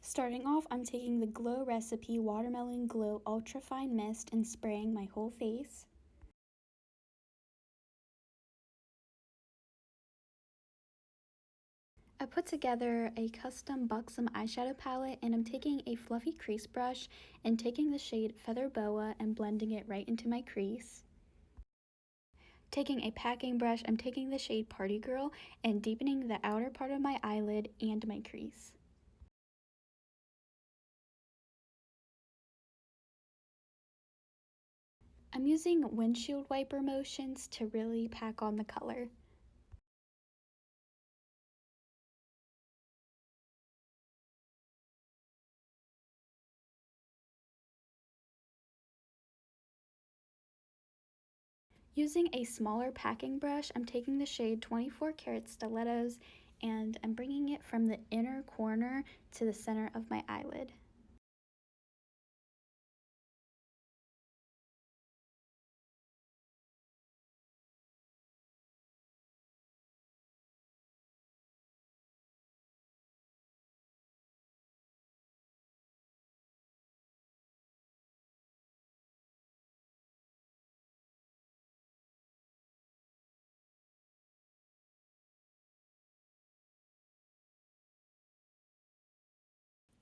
Starting off, I'm taking the Glow Recipe Watermelon Glow Ultra Fine Mist and spraying my whole face. I put together a custom Buxom eyeshadow palette, and I'm taking a fluffy crease brush and taking the shade Feather Boa and blending it right into my crease. Taking a packing brush, I'm taking the shade Party Girl and deepening the outer part of my eyelid and my crease. I'm using windshield wiper motions to really pack on the color. Using a smaller packing brush, I'm taking the shade 24 Karat Stilettos and I'm bringing it from the inner corner to the center of my eyelid.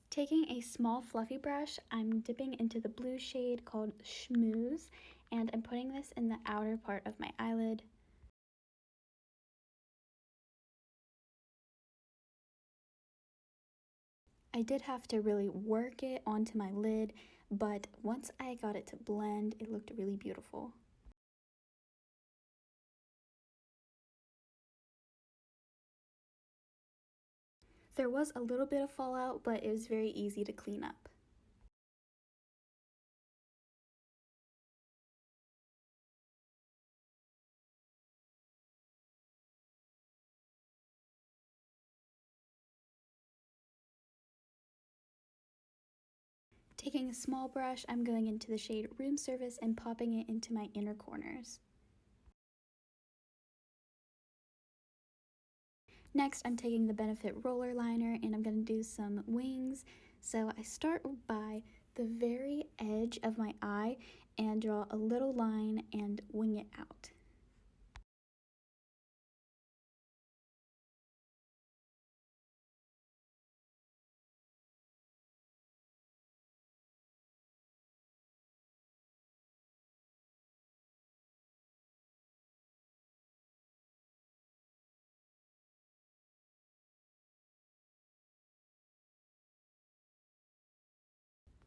Taking a small fluffy brush, I'm dipping into the blue shade called Schmooze, and I'm putting this in the outer part of my eyelid. I did have to really work it onto my lid, but once I got it to blend, it looked really beautiful. There was a little bit of fallout, but it was very easy to clean up. Taking a small brush, I'm going into the shade Room Service and popping it into my inner corners. Next, I'm taking the Benefit roller liner and I'm going to do some wings. So I start by the very edge of my eye and draw a little line and wing it out.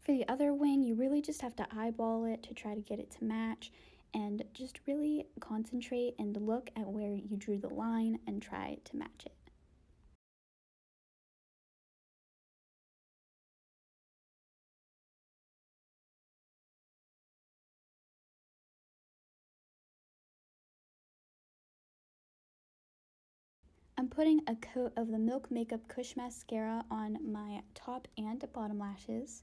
For the other wing, you really just have to eyeball it to try to get it to match, and just really concentrate and look at where you drew the line and try to match it. I'm putting a coat of the Milk Makeup-Kush mascara on my top and bottom lashes.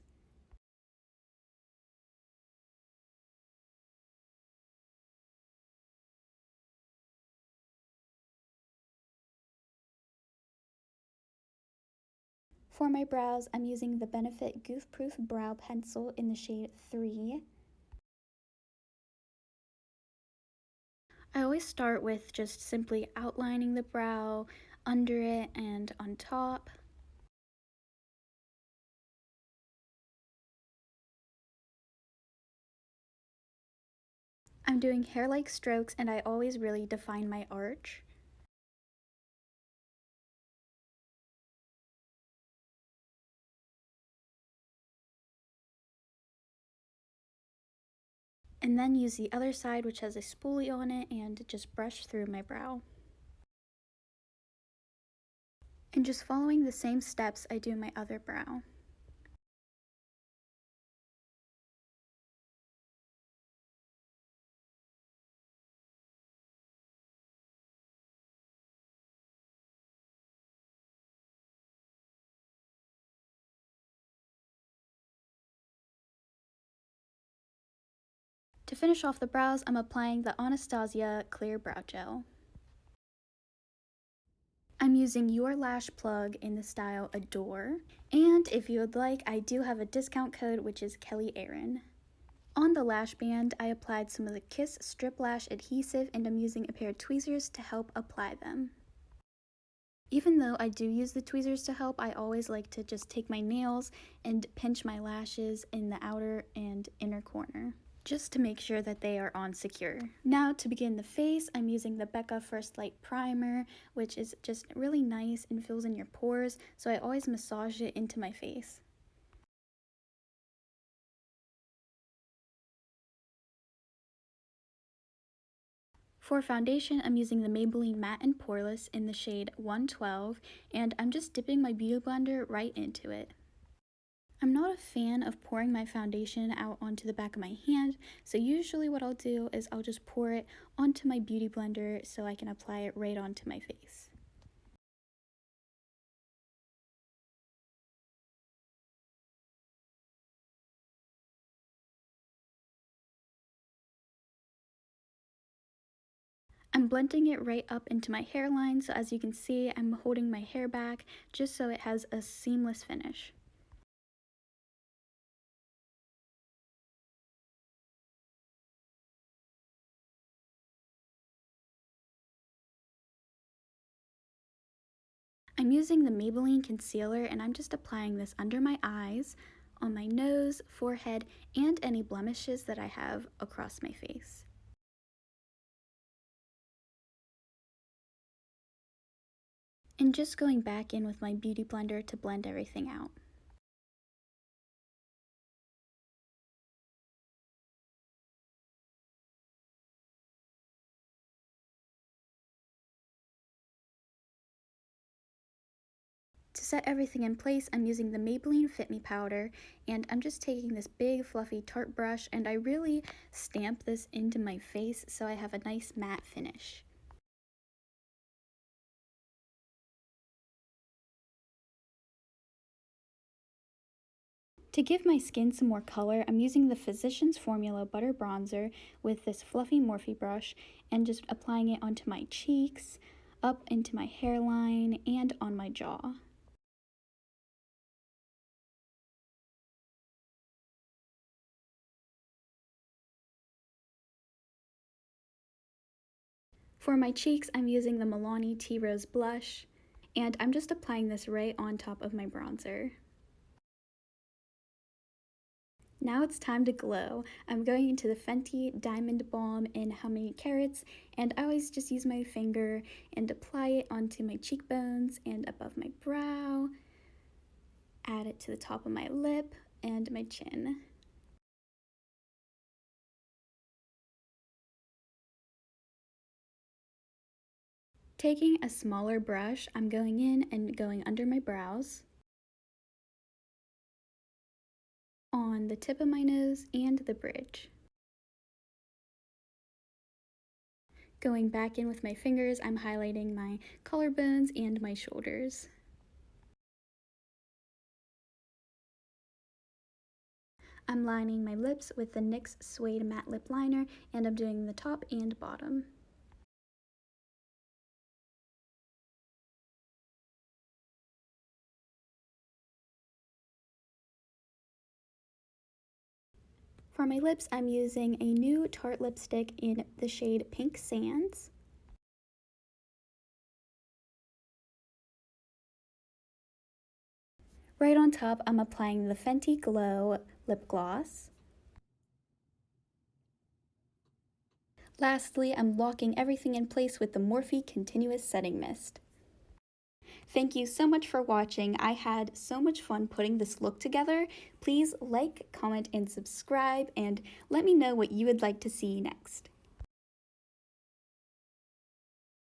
For my brows, I'm using the Benefit Goof Proof Brow Pencil in the shade 3. I always start with just simply outlining the brow, under it, and on top. I'm doing hair-like strokes, and I always really define my arch. And then use the other side, which has a spoolie on it, and just brush through my brow. And just following the same steps I do my other brow. To finish off the brows, I'm applying the Anastasia Clear Brow Gel. I'm I'm using YourLashPlug in the style Adore. And if you would like, I do have a discount code, which is kellyaryn. On the lash band, I applied some of the Kiss Strip Lash Adhesive, and I'm using a pair of tweezers to help apply them. Even though I do use the tweezers to help, I always like to just take my nails and pinch my lashes in the outer and inner corner, just to make sure that they are on secure. Now to begin the face, I'm using the Becca-First Light Primer, which is just really nice and fills in your pores, so I always massage it into my face. For foundation, I'm using the Maybelline Matte+Poreless in the shade 112, and I'm just dipping my beauty blender right into it. I'm not a fan of pouring my foundation out onto the back of my hand, so usually what I'll do is I'll just pour it onto my beauty blender so I can apply it right onto my face. I'm blending it right up into my hairline, so as you can see, I'm holding my hair back just so it has a seamless finish. I'm using the Maybelline Concealer, and I'm just applying this under my eyes, on my nose, forehead, and any blemishes that I have across my face. And just going back in with my beauty blender to blend everything out. To set everything in place, I'm using the Maybelline Fit Me Powder, and I'm just taking this big fluffy Tarte brush, and I really stamp this into my face so I have a nice matte finish. To give my skin some more color, I'm using the Physicians Formula Butter Bronzer with this fluffy Morphe brush and just applying it onto my cheeks, up into my hairline, and on my jaw. For my cheeks, I'm using the Milani-Tea Rose Blush, and I'm just applying this right on top of my bronzer. Now it's time to glow. I'm going into the Fenty-Diamond Balm in How Many Carats, and I always just use my finger and apply it onto my cheekbones and above my brow, add it to the top of my lip and my chin. Taking a smaller brush, I'm going in and going under my brows, on the tip of my nose and the bridge. Going back in with my fingers, I'm highlighting my collarbones and my shoulders. I'm lining my lips with the NYX Suede Matte Lip Liner, and I'm doing the top and bottom. For my lips, I'm using a new Tarte lipstick in the shade Pink Sands. Right on top, I'm applying the Fenty Glow lip gloss. Lastly, I'm locking everything in place with the Morphe Continuous Setting Mist. Thank you so much for watching. I had so much fun putting this look together. Please like, comment, and subscribe, and let me know what you would like to see next.